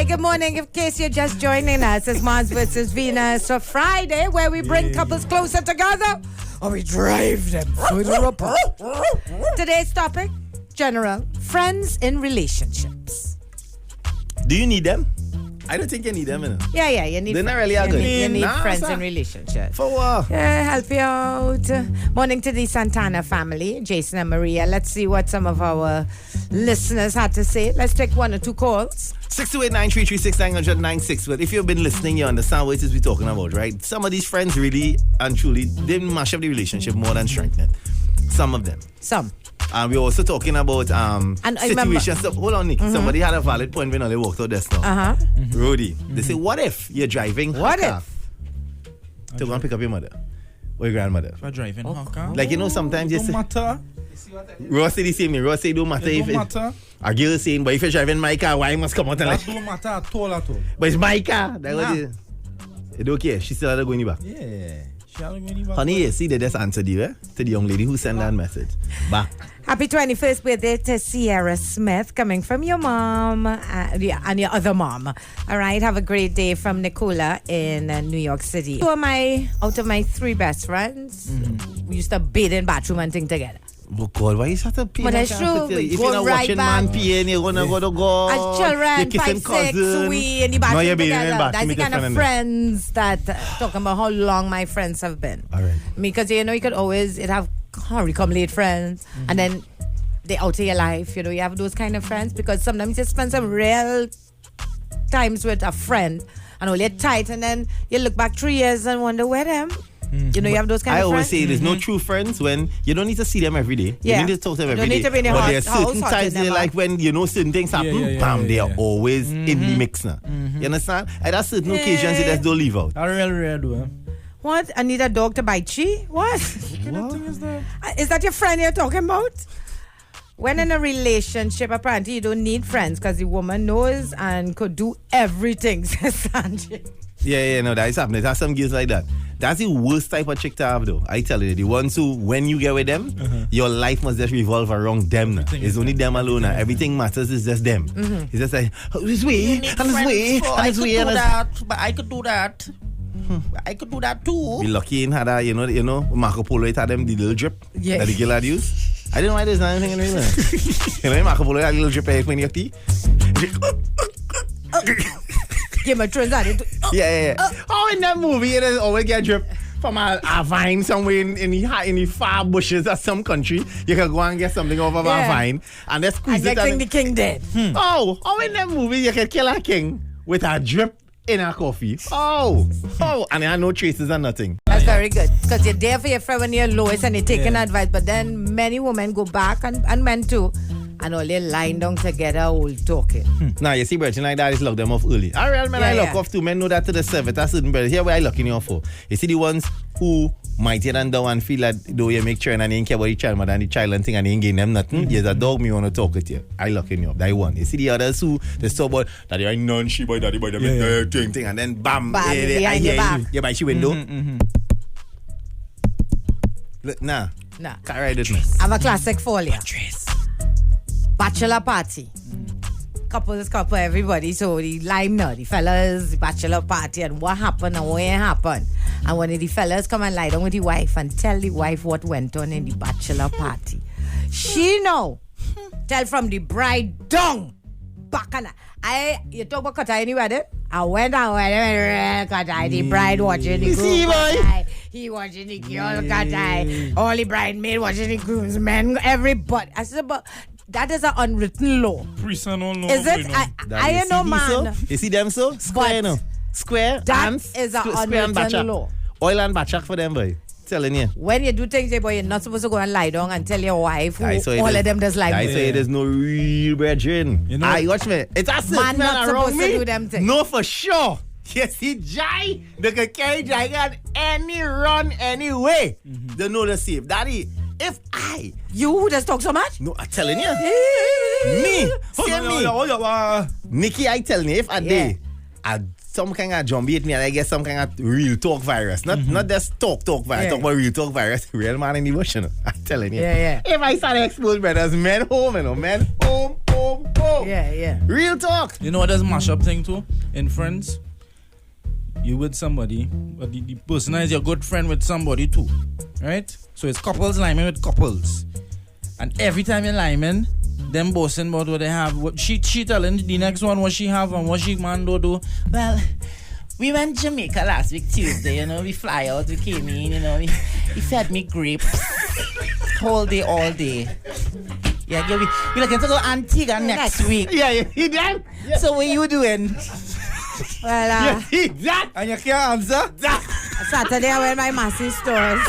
good morning. In case you're just joining us, it's Mars versus Venus for Friday, where we bring couples closer together or we drive them further apart. Today's topic, general, friends in relationships. Do you need them? I don't think you need them, you know. Yeah, you need They're friends. not really good. You need friends in relationships. For what? Yeah, help you out. Morning to the Santana family, Jason and Maria. Let's see what some of our listeners had to say. Let's take one or two calls. 628-933-6996. But if you've been listening, you understand what it is we're talking about, right? Some of these friends really and truly, they mash up the relationship more than strengthen it. Some of them. Some. We're also talking about situations. Hold on, Nikki. Somebody had a valid point when they walked out this now. Rudy. They say, what if you're driving What her car to go and pick up your mother or your grandmother? For driving her car? Like, you know, sometimes you say... matter. Ross say the same thing. Ross say don't matter if matter. A girl is saying, but if you're driving my car, why you must come out and That don't matter at all. But it's my car. That's what it is. You don't care. She still had to go in the back. Yeah. She had to go in the back. Honey, see, they just answered you, to the young lady who sent that message. Back. Happy 21st birthday to Sierra Smith, coming from your mom and your other mom. All right, have a great day from Nicola in New York City. Two of out of my three best friends, we used to bathe in bathroom and thing together. Oh God, why you have to pee? But that's true. If you're not watching man peeing, you're gonna go to God. As children, 5, 6, we in the bathroom together. That's the kind of friends that talking about how long my friends have been. All right. Because you know you could always have hurry come late friends, and then they out of your life. You know you have those kind of friends because sometimes you spend some real times with a friend and all you're tight, and then you look back 3 years and wonder where them. You know, you have those kind of friends. I always say there's no true friends when you don't need to see them every day. Yeah. You need to talk to them every day. But there are certain times in their life when you know certain things happen, bam, they are always in the mix now. You understand? And that's certain occasions you just don't leave out. I really do. What? I need a dog to bite chi? What? What thing is that? Is that your friend you're talking about? When in a relationship, apparently you don't need friends because the woman knows and could do everything, says Sanjay. Yeah, no, that is happening. There's some girls like that. That's the worst type of chick to have, though. I tell you, the ones who, when you get with them, your life must just revolve around them now. It's only them alone now. Everything matters is just them. It's just like, this way, and this way, and this way. But I could do that. I could do that too. Be lucky in had a, you know, Marco Polo had them the little drip that the girl had used. I don't know why there's not anything in it. You know, Marco Polo had a little drip when you tea. Give my turns on it. Yeah. Oh, in that movie, it is always get drip from a vine somewhere in the far bushes of some country. You can go and get something off of a vine and then squeeze it. And the king dead. Oh, in that movie, you can kill a king with a drip in a coffee. Oh, and there are no traces and nothing. That's very good. Because you're there for your friend when you're lowest and you're taking advice. But then many women go back, and men too, and all they lying down together, all talking. Now, you see, Virgin like that is lock them off early. All right, man, I lock off too. Men know that to the service. That's certain better. Here, where I locking you off for. You see the ones who might get and down and feel that though you make churn and you ain't care about the child, and the child and thing and you ain't getting them nothing. There's a dog me want to talk with you. I locking you up. That one. You see the others who they talk about that they are non she boy, daddy boy, thing, and then bam, behind your back. Yeah, by she window. Look, nah. Can't ride it. I have a classic for you. Bachelor party. Couple, everybody. So the lime now, the fellas, the bachelor party, and what happened and what ain't happened. And when the fellas come and lie down with the wife and tell the wife what went on in the bachelor party, she know. Tell from the bride down. Back and you talk about Qatar anywhere there? I went Qatar, the bride watching the groom Qatar. He watching the girl Qatar. All the bridesmaids watching the groomsmen, everybody. I said, but that is an unwritten law. Priest and all law. Is it? I know, man. So? You see them so? Square, no? Square, that ants, is an unwritten law. Oil and bachak for them, boy. Telling you. When you do things, boy, you're not supposed to go and lie down and tell your wife who all of them just like I say there's no real brethren. You know, watch me. It's a man not supposed to do them things. No, for sure. You see, Jai, they can carry Jaiga any run, anyway. They know the safe. Daddy, if you who just talk so much? No, I'm telling you. Me. See me. Nikki, I telling you, if a day, some kind of zombie me and I get some kind of real talk virus. Not just talk virus. Talk about real talk virus. Real man in the bush, you know. I'm telling you. Yeah. If I start to explode, brothers, men home, you know. Men home. bro. Yeah. Real talk. You know what does mash up thing too? In friends, you with somebody, but the person is your good friend with somebody too, right? So it's couples liming with couples, and every time you're liming, them boasting about what they have. What she telling the next one what she have and what she man do. Well, we went Jamaica last week Tuesday. You know, we fly out. We came in. You know, he fed me grapes whole day, all day. Yeah, we looking to go Antigua next week. Yeah, you done? Yeah. So what you doing? Well, that. And you can't answer? Saturday I went by massive stores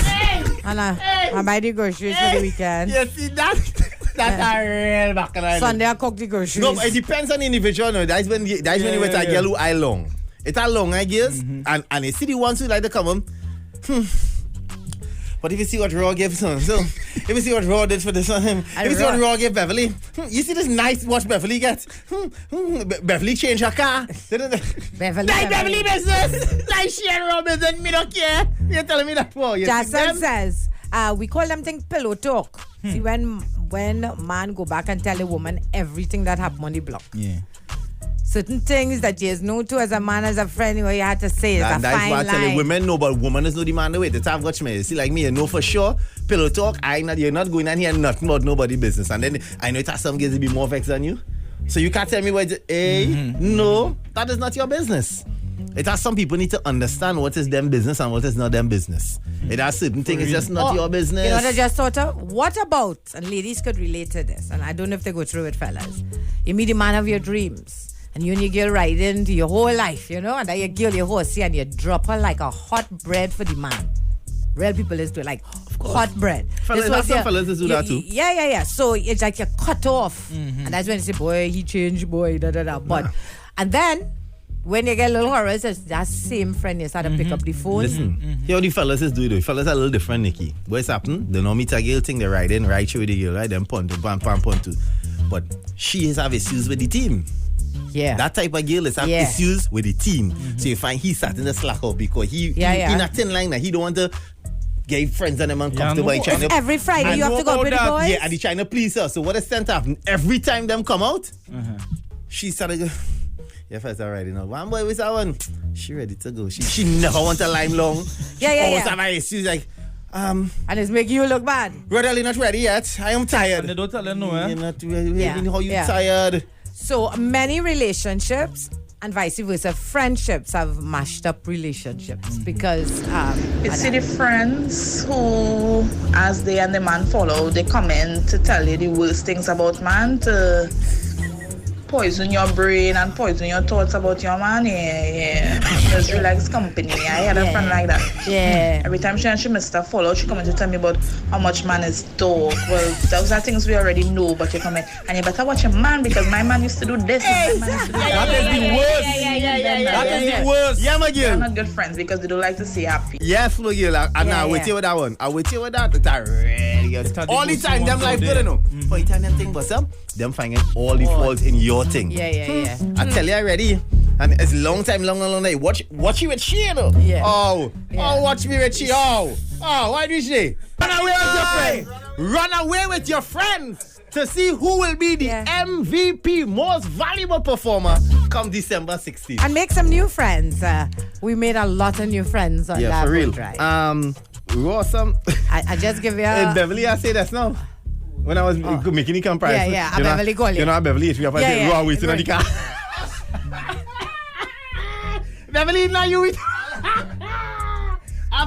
and I buy the groceries for the weekend. You see that? That's a real bacchanal. Sunday I cook the groceries. No, it depends on the individual. No, that's when you with a girl who eye long. It's a long eye girls, and you see the ones who like to come on. But if you see what Raw gives him, so if you see what Raw did for this one, if you see what Raw gave Beverly, you see this nice watch Beverly gets. Beverly changed her car. Beverly business. Nice share Raw business. Me don't care. You're telling me that for you. Jackson says, we call them things pillow talk. See, when man go back and tell a woman everything that happened on the block. Yeah. Certain things that you know to as a man, as a friend, what you had to say is a fine that's why I tell you, line. women know, but woman is not the man the way. That's how I've got me. See, like me, you know for sure. Pillow talk, you're not going on here nothing about nobody business. And then I know it has some girls to be more vexed than you. So you can't tell me what, no, that is not your business. It has some people need to understand what is them business and what is not them business. It has certain things, it's just not your business. You know what I just thought of? What about, and ladies could relate to this, and I don't know if they go through it, fellas. You meet the man of your dreams. And you and your girl ride into your whole life, you know, and then you girl your horsey and you drop her like a hot bread for the man. Real people is do like hot bread. Fellas do that too. Yeah. So it's like you're cut off. And that's when you say, boy, he changed, boy, da. But, and then, when you get a little horror, it's that same friend you start to pick up the phone. Listen, here what the fellas is doing. The fellas are a little different, Nikki. What's happening? They know meet a girl thing, they ride through the girl, right? Then punt, too. But she has issues with the team. Yeah. That type of girl is have issues with the team. So you find he's starting to slack off because he in a thin line that he don't want to get friends and them uncomfortable. Every Friday you have to go with the boys? Yeah, and he trying to please her. So what is sent up? Every time them come out, she started go, yeah, first alright, you know. One boy with that one, she ready to go. She never want a line long. Yeah. Have issues like and it's making you look bad. Brother, you're not ready yet. I am tired. And they don't tell them no, You're not ready. How you tired? So many relationships and vice versa, friendships have mashed up relationships because you see the friends who, as they and the man follow, they come in to tell you the worst things about man, to poison your brain and poison your thoughts about your man. Yeah. Just relax company. I had a friend like that. Yeah. Every time she missed a follow, she come in to tell me about how much man is dog. Well, those are things we already know, but you come in and you better watch your man because my man used to do this. That is the worst. That is the worst. Yeah, my girl. They're not good friends because they don't like to see happy. Yes, my girl. And I wait you with that one. I wait you with that. That's really good. All the time, them life good, you know. For Italian thing, but them finding all the faults in your thing. Yeah. I tell you already. And it's long time. Watch you with she, you know. Yeah. Oh, watch me with she. Oh, why do she? Run away with your friend. Run away with your friends to see who will be the MVP, most valuable performer, come December 16th. And make some new friends. We made a lot of new friends on that for real. boat ride. Awesome. I just give you In Beverly, I say that now. When I was making the comparison. Yeah. Beverly Gully. You know, Beverly, if you have a raw waiting on the car. Beverly, now you with.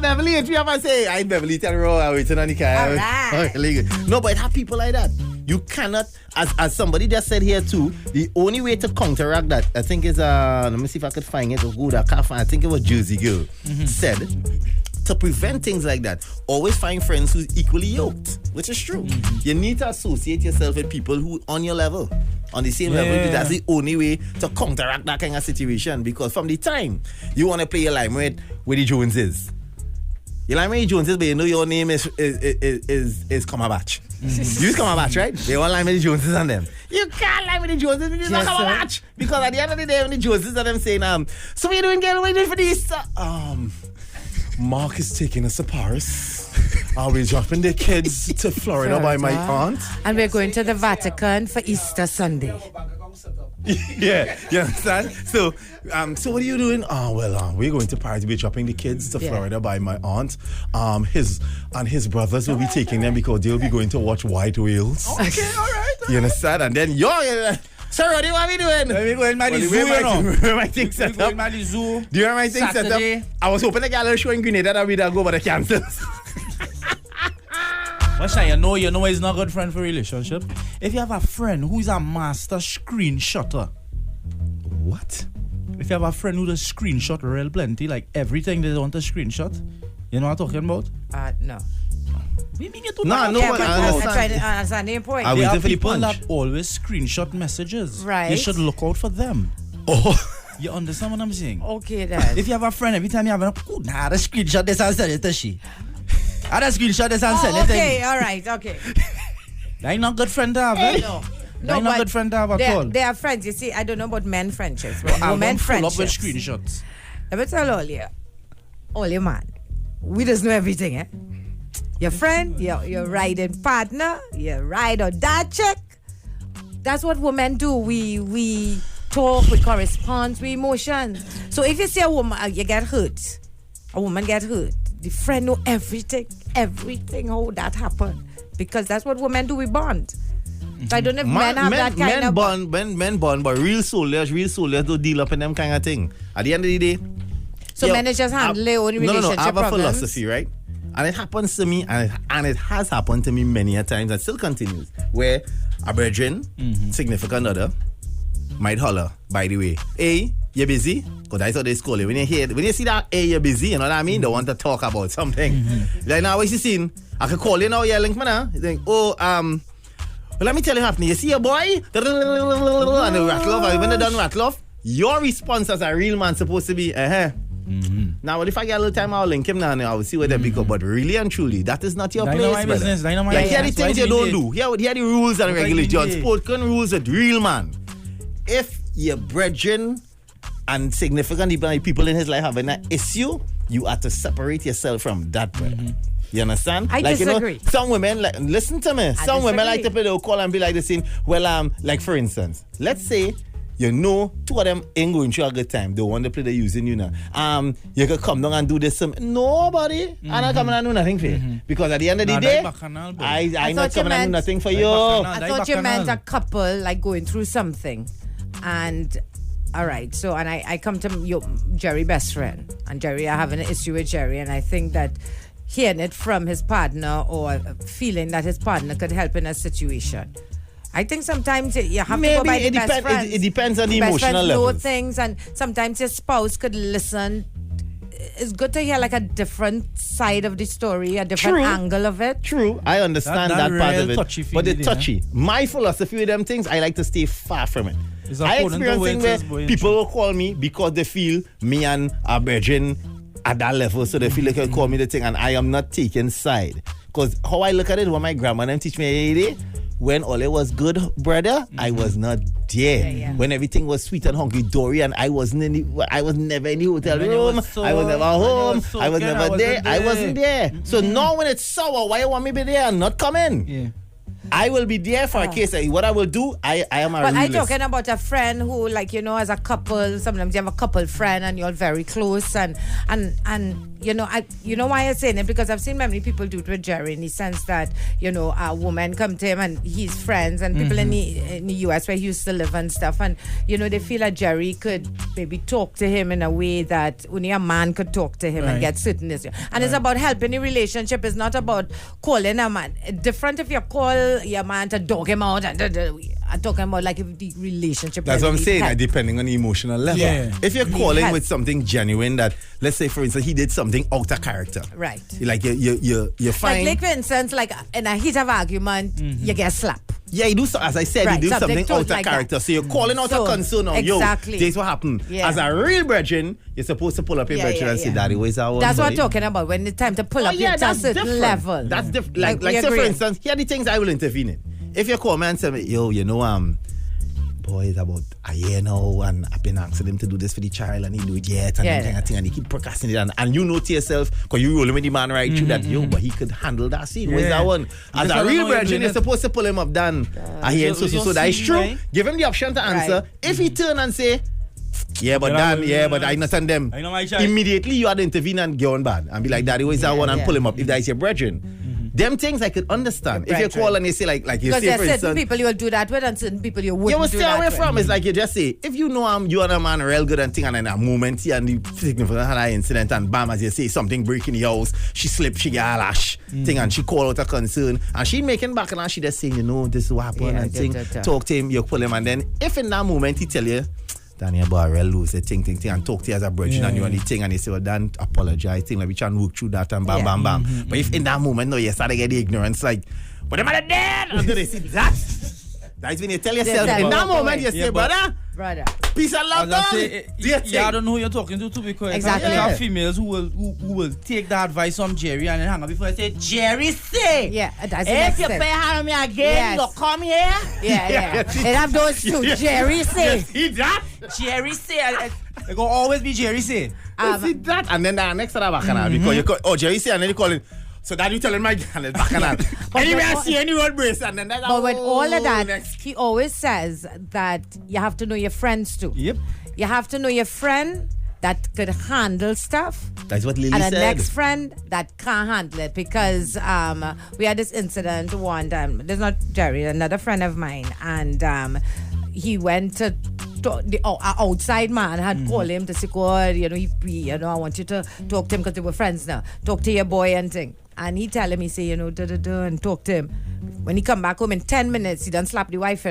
Beverly, if you ever say, I Beverly, tell raw waiting on the car. All right. No, but it have people like that. You cannot, as somebody just said here too, the only way to counteract that, I think is, let me see if I could find it. I can't find. I think it was Jersey Girl said, to prevent things like that, always find friends who's equally yoked, which is true. You need to associate yourself with people who on your level, on the same level. That's the only way to counteract that kind of situation. Because from the time you want to play your line with the Joneses, you like me Joneses, but you know your name is Cumberbatch. You use Cumberbatch, right? They all like me the Joneses and them. You can't like me the Joneses because it's Cumberbatch. Because at the end of the day, when the Joneses and them saying, so what are you doing, girl? What are you doing for this? Mark is taking us to Paris. Are we dropping the kids to Florida by my aunt? And we're going to the Vatican for Easter Sunday. Yeah, you understand? So what are you doing? Oh, well, we're going to Paris. We're dropping the kids to Florida by my aunt. His brothers will be taking them because they'll be going to watch white whales. Okay, all right. You understand? And then sir, what are we doing? We're going to the zoo, Where my thing set up? Do you hear my thing set up? I was hoping the gallery show in Grenada that we'd go, but I canceled. What's that? You know he's not a good friend for relationship. If you have a friend who is a master screenshotter. What? If you have a friend who does screenshot real plenty, like everything they want to screenshot, you know what I'm talking about? No. We mean you to No, I'm trying to understand your point. I there waiting are for the people punch. that always screenshot messages. Right. You should look out for them. Oh. You understand what I'm saying? Okay, then. If you have a friend, every time you have a the screenshot this and send it to she. I just screenshot this and send it to okay, me. all right, okay. That ain't not good friend to have, eh? No. That ain't not good friend to have at all. They are friends. You see, I don't know about men friendships, but I'm women full up with friendships. screenshots. Let me tell all you man, we just know everything, eh? Your friend, your riding partner, your ride or die check. That's what women do. We talk, we correspond, we emotions. So if you see a woman, you get hurt. A woman get hurt. The friend know everything, how that happened. Because that's what women do, we bond. So I don't know if men have that kind of bond. Men bond, but real soldiers don't deal up in them kind of thing. At the end of the day. So men is just handle their own relationship I have a problems. philosophy, right? And it happens to me, and it has happened to me many a times, and still continues, where a brethren, significant other, might holler, by the way, hey, you busy? Because I thought they call you. When you see that, hey, you're busy, you know what I mean? They want to talk about something. Like now, what you seen? I can call you now, yeah, link me now. You think, well, let me tell you happening. You see a boy? And they rattle off. And when they done rattle off, your response as a real man supposed to be, Now, well, if I get a little time, I'll link him now and I will see where they pick up. But really and truly, that is not your place. Dynamite business. Here are the things you don't do. Here are the rules and regulations. Spoken rules with real man. If your brethren and significant people in his life having an issue, you have to separate yourself from that brother. You understand? I disagree. You know, some women listen to me. Some women like to play the call and be like the same. Well, like for instance, let's say you know two of them ain't going through a good time. They want to play the using you now. You could come down and do this. Nobody. I'm not coming and do nothing for you. Because at the end of the day, I not coming and do nothing for you. I thought you meant a couple like going through something. And all right, so and I come to Jerry best friend, and Jerry are having an issue with Jerry, and I think that hearing it from his partner or feeling that his partner could help in a situation. I think sometimes you have to go by the best friends. It depends on the best emotional friends level. know things, and sometimes your spouse could listen. It's good to hear like a different side of the story, a different angle of it. True, I understand that part of it. But it's touchy. My philosophy with them things, I like to stay far from it. I experience things where people will call me because they feel me and a virgin at that level, so they feel like they call me the thing, and I am not taking side. Because how I look at it, when my grandma them teach me, when all it was good, brother, I was not there. When everything was sweet and hunky-dory, and I was never in the hotel room, I was never home, I was never there, I wasn't there. So now when it's sour, why you want me to be there and not come in? Yeah. I will be there for a case. What I will do, I am a realist. I'm talking about a friend who, like, you know, as a couple, sometimes you have a couple friend and you're very close, and you know, why I'm saying it, because I've seen many people do it with Jerry in the sense that, you know, a woman come to him and he's friends, and people in the US where he used to live and stuff, and you know, they feel that Jerry could maybe talk to him in a way that only a man could talk to him and get certain issues. And it's about helping the relationship. It's not about calling a man. Different if you call your man to dog him out, and I'm talking about like if the relationship. That's what I'm saying. Depending on the emotional level. Yeah. If you're calling with something genuine, that let's say for instance he did something out of character, right? Like you're fine. Like for instance, like in a heat of argument, you get slapped. Yeah, you do. As I said, you do something out of like character. That. So you're calling out a concern on exactly. This what happened. Yeah. As a real brethren, you're supposed to pull up your brethren and say, "Daddy, where's our?" That's what I'm talking about. When it's time to pull up your to a certain level. That's different. Like say for instance, here are the things I will intervene in. If you call me and say, "Yo, you know, boy, it's about a year now, and I've been asking him to do this for the child, and he do it yet, and then kind of thing, and he keep procrastinating, and you know to yourself, because you rolling with the man right through that, but he could handle that scene. Where's that one? As a real virgin, you're supposed to pull him up, Dan. I hear so that is true. Right? Give him the option to answer. Right. If he turn and say, yeah, but Dan, but I understand them. Immediately you had to intervene and get on bad and be like, Daddy, where's that one? And pull him up. If that is your brethren. Them things I could understand. If you call and you say like you say, for certain instance, people you will do that with and certain people you wouldn't. You will stay away from. It's like you just say, if you know you and a man real good and thing, and in a moment and the significant had an incident and bam, as you say, something break in the house, she slipped, she get a lash thing, and she call out a concern, and she making back and she just saying, this is what happened and thing. Talk to him, you pull him, and then if in that moment he tell you, Danny, boy, real lose the thing, and talk to you as a bridge, and you on the thing, and you say, well, Dan, apologize, thing, like we try and work through that, and bam, bam, bam. But if in that moment, no, you start to get the ignorance, like, but the man dead, and then they see that. That's when you tell yourself, in that moment, you say, brother, peace and love, dog. I don't know who you're talking to because there are females who will take the advice from Jerry and then hang up before I say, Jerry say, if you pay hand me again, you come here. And have those two, Jerry say. See that? Jerry say. It will always be Jerry say. See that? And then the next time because you call, Jerry say, and then you call it. So that you telling my girl is bacchanal. Anyway, I see any old brace and then that's but with all of that, he always says that you have to know your friends too. Yep. You have to know your friend that could handle stuff. That's what Lily said. And the next friend that can't handle it because we had this incident one time. There's not Jerry, another friend of mine, and he went to the outside man had called him to say, I want you to talk to him because they were friends now. Talk to your boy and thing. And he tell him, he say, and talk to him. When he come back home in 10 minutes, he done slap the wife,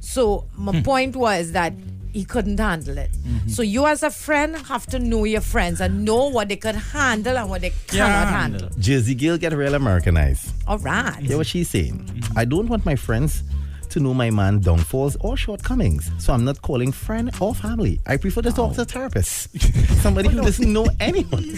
So my point was that he couldn't handle it. So you as a friend have to know your friends and know what they could handle and what they cannot handle. Jersey Gill get real Americanized. All right. Hear what she's saying. I don't want my friends to know my man's downfalls or shortcomings. So I'm not calling friend or family. I prefer to talk to a therapist. Somebody who doesn't know anyone.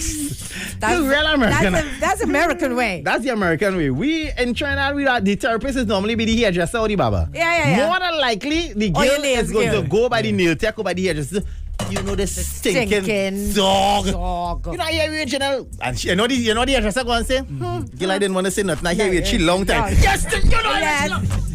That's real American. That's American way. That's the American way. We in Trinidad, the therapist is normally be the hairdresser or the barber. Yeah. More than likely, the girl is going to go by the nail tech or by the hairdresser. You know the stinking dog. You know, here we general. And you know the hairdresser go and say, girl, I didn't want to say nothing. I hear you chill long time. Yes, you know yes.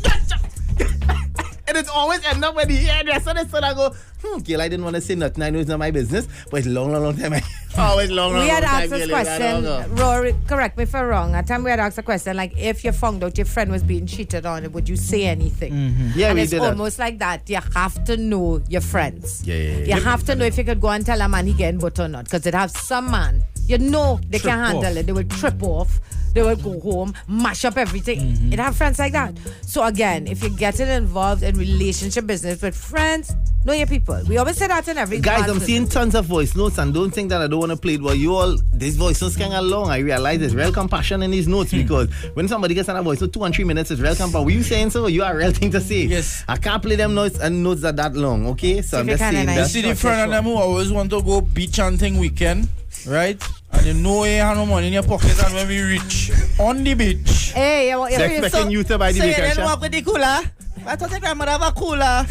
And it's always end up when the hairdresser I go, girl, I didn't want to say nothing. I know it's not my business, but it's long time. Always long we had asked time. This question, Rory, correct me if I'm wrong. At time we had asked a question like, if you found out your friend was being cheated on, would you say anything? Yeah, and we it's did almost like that. You have to know your friends. Yeah. You have to know if you could go and tell a man he getting butt or not, because it have some man, they can handle it. They will trip off. They will go home, mash up everything. It have friends like that. So again, if you're getting involved in relationship business with friends, know your people. We always say that in every guys, I'm seeing tons of voice notes and don't think that I don't want to play it. Well, you all, this voice notes kind of long. I realize there's real compassion in these notes because when somebody gets on a voice note, 2 and 3 minutes is real compassion. Were you saying so? You are a real thing to say. Yes. I can't play them notes and notes that long, okay? So I'm just saying that. You see the friend of them who always want to go beach and thing weekend, right? And you know you have no money in your pocket and when we reach on the beach. Hey, they're expecting you to buy the vacation. So you didn't walk with the cooler? I thought your grandmother have a cooler.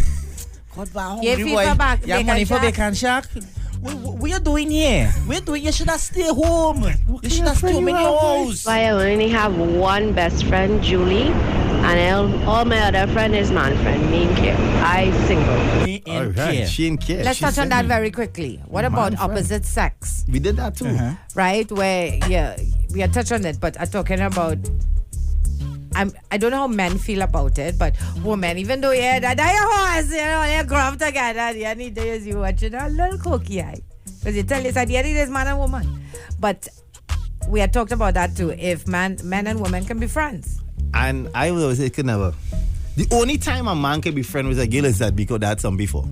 God, wow, hungry boy. You have money for bacon shack? What are you doing here? You should have stayed home. You should have stayed home in your house. I only have one best friend, Julie, and all my other friend is man friend, me and Care. I single. Me and Care. She and Care. Let's touch on that very quickly. What about opposite sex? We did that too. Right? Where, we had touched on it, but I'm talking about... I don't know how men feel about it, but women, even though they're horse, they grow up together, the only day is you watching a little cookie eye. Because you tell you, at the end it is man and woman. But we had talked about that too, if men and women can be friends. And I will always say it could never. The only time a man can be friends with a girl is that because they had some before.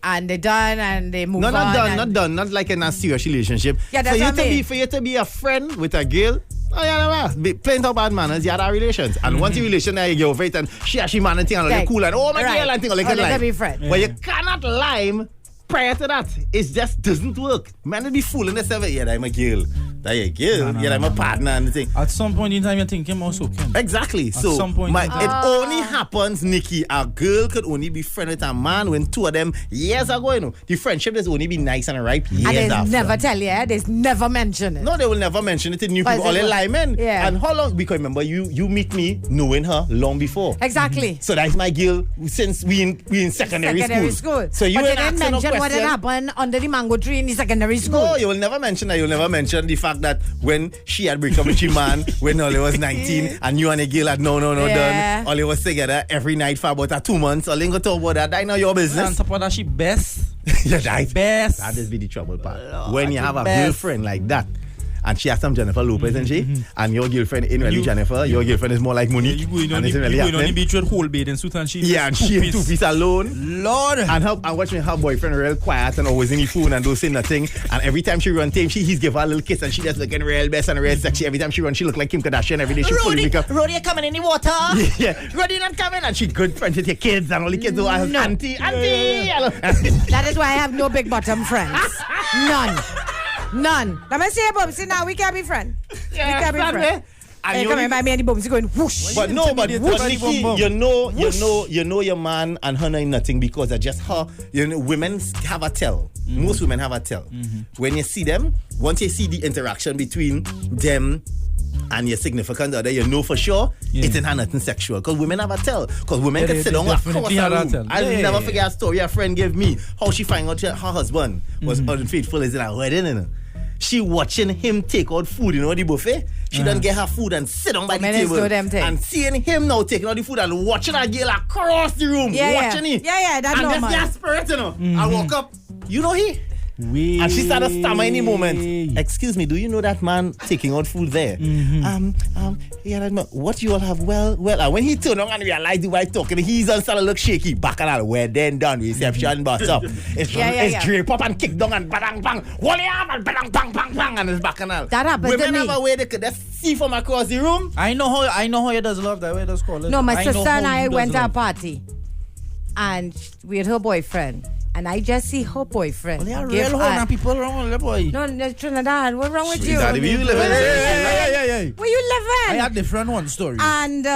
And they're done and they move on. Not done. Not like in a serious relationship. Yeah, that's what I mean. For you to be a friend with a girl, plenty of bad manners, you had our relations. And once you relation, you get over it and she man and thing and all cool and girl and thing all they be friends. But you cannot lie prior to that. It just doesn't work. Man will be fooling themselves. Yeah, I'm a girl. That you girl. No, Yeah, I'm a partner and the thing. At some point in time, you're thinking also can. Exactly. So some point in time. it only happens, Nikki. A girl could only be friend with a man when two of them years ago. You know, the friendship has only been nice and ripe years And they after. never tell you, they never mention it. No, they will never mention it to new But people. All they lie, man. Yeah. And how long? Because remember, you meet me knowing her long before. Exactly. So that's my girl since we in secondary school. So you but they ain't didn't asking no mention what had question. happened under the mango tree in the secondary school. No, you will never mention that. You'll never mention the fact that when she had break up with your man when Ollie was 19 and you and a girl had no Yeah. done. Ollie was together every night for about 2 months. Ollie ain't gonna talk about that. That know your On business. top of that, she best. Yeah, that Best. That is be the trouble part. Lord, When you have a best. girlfriend like that, and she has some Jennifer Lopez, and she, and your girlfriend ain't really Jennifer, your girlfriend is more like Monique. You going on and the it's really on the happening. beach with whole bathing suit and she Yeah, and she in two-piece alone. Lord. And watching her boyfriend real quiet and always in the phone and don't say nothing. And every time she run team, he's give her a little kiss and she just looking real best and real sexy. Every time she run, she look like Kim Kardashian. Every day she fully make up. Rody, you coming in the water? Yeah, Roddy not coming, and she good friends with your kids and all the kids who are auntie. That is why I have no big bottom friends. None. Let me see you, Bubsy. Now we can't be friends. We can't be friends. And you coming by me and the Bubsy going whoosh. But no, but Intimidated by the Nikki, bum bum. you know your man and her ain't nothing because they're just her. You know, women have a tell. Most women have a tell. When you see them, once you see the interaction between them and your significant other, you know for sure it ain't nothing sexual. Because women have a tell. Because women can sit down across definitely a have a room. tell. I'll Yeah. never forget a story a friend gave me. How she find out her husband was unfaithful is in a wedding. You know? She watching him take out food, you know, the buffet. She done get her food and sit down by the Women is table. do them thing. And seeing him now taking out the food and watching a girl across the room. Watching it. Yeah, that's and normal. And that's spirit, you know. I woke up, you know he? We. And she started stammering in the moment. Excuse me, do you know that man taking out food there? Yeah, what you all have? Well, and when he turned on and realized the way talking, he's on started look shaky. Back and all, we're then done. Reception bust up. It's drape up and kick down and bang bang. Wally up and bang bang bang bang and it's back and all. That happened to Women me. have a way they could just see from across the room. I know how you does love that way. Does call it. No, my I know sister and how I you does went to a love. party. And with her boyfriend. And I just see her boyfriend. They are give real her- hard people around the boy. No, Trinidad. What's wrong with you? Daddy, where you living? Yeah. Where you I living? had different one story. And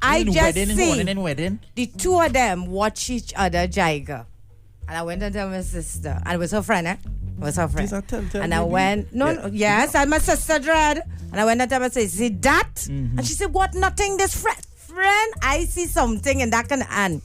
I just wedding, see wedding. the two of them watch each other Jaiga. And I went and told my sister. And it was her friend, eh? It was her friend. Please, tell And I baby. went, yes, and my sister dread. And I went and told her, see that? And she said, what, nothing, this friend? I see something in that kind of, and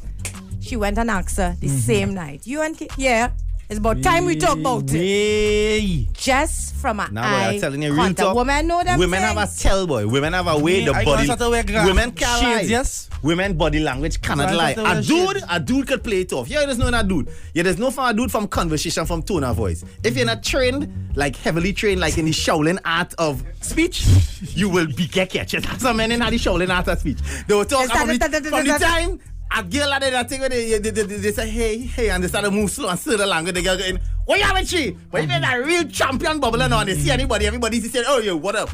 she went and asked her the same night. You and yeah, it's about time we talk about it. Just from an Now, boy, eye I'm telling you, real contact. talk. Women know them Women have a things. tell, boy. Women have a way. The I body. gonna start to wear Women can't lie. shades, yes? Women body language cannot So I lie. thought they were A dude could play it off. Yeah, there's no in a dude. Yeah, there's no from a dude from conversation, from tone of voice. If you're not trained, like heavily trained, like in the Shaolin art of speech, you will be get. Some men in the Shaolin art of speech. They will talk from the time. A girl like that thing where they say hey and they start to move slow and still the language. They go in, what you having she? But if you're a real champion bubbling on, they see anybody, everybody's saying, oh yo, what up?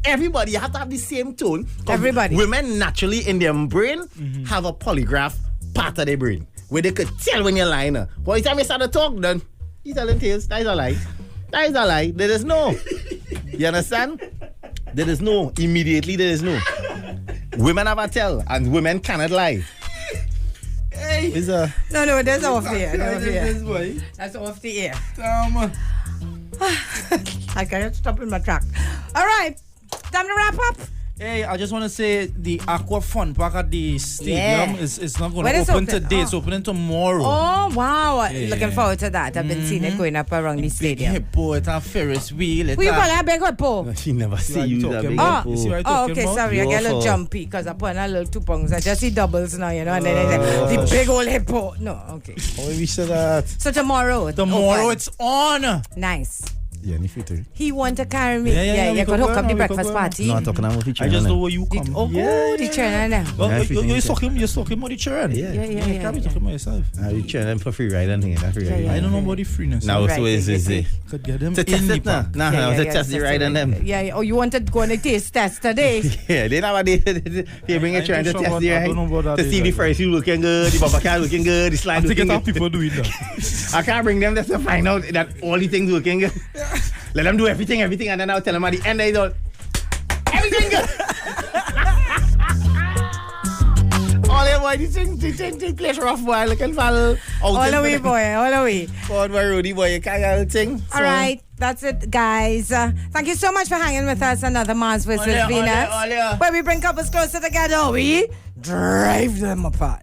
Everybody, you have to have the same tone. Everybody. Women naturally in their brain have a polygraph part of their brain where they could tell when you're lying. By the time you start to talk, then you telling tales. That is a lie. That is a lie. There is no. You understand? There is no. Immediately there is no. Women have a tell and women cannot lie. Hey. No, that's off the air. This boy. That's off the air. Damn. I can't stop in my track. All right, time to wrap up. Hey, I just want to say the Aqua Fun Park at the stadium is not going When to is open open? today. Oh. It's opening tomorrow. Oh, wow. Yeah. Looking forward to that. I've been seeing it going up around the Big stadium. hippo, it's a Ferris wheel. Who you call that big hippo? She never see what you you that talking big about? Oh, You see what I'm oh, talking okay, about? sorry. I get a little Your fault. jumpy because I put on a little 2 pounds. I just see doubles now, you know, and then the big old hippo. No, okay. Oh, we said that. So tomorrow. Tomorrow open. it's on. Nice. Yeah, any future. He want to carry me. Yeah, we you could could hook go up now, the we could breakfast go now. party. No, I'm talking about I just know where you The- come. oh, the children now. Well, Yeah, you're talking about the children. Yeah. Yeah. You can't be talking about yourself. You turn them for free ride and thing. That's free ride. Yeah. I don't know about the freeness. Now, Right, so is yeah. it? Could get them To in test the it now. park. Nah, to test the ride on them. Yeah. Oh, you wanted to go on a taste test today? Yeah, they nowadays they bring a I trying to ain't sure test about- the I don't know about ride that to see the either. first you looking good, the bumper car looking good, the I slide think looking it's how good. people do it now. I can't bring them just to find out that all the things looking good. Let them do everything, and then I'll tell them at the end they don't. Everything good. All your boy, this thing plays rough boy, looking for all the way, boy, all the way. Forward by Rudy boy, you can't thing. All right, that's it, guys. Thank you so much for hanging with us. Another Mars vs. Venus, where we bring couples closer together. We drive them apart.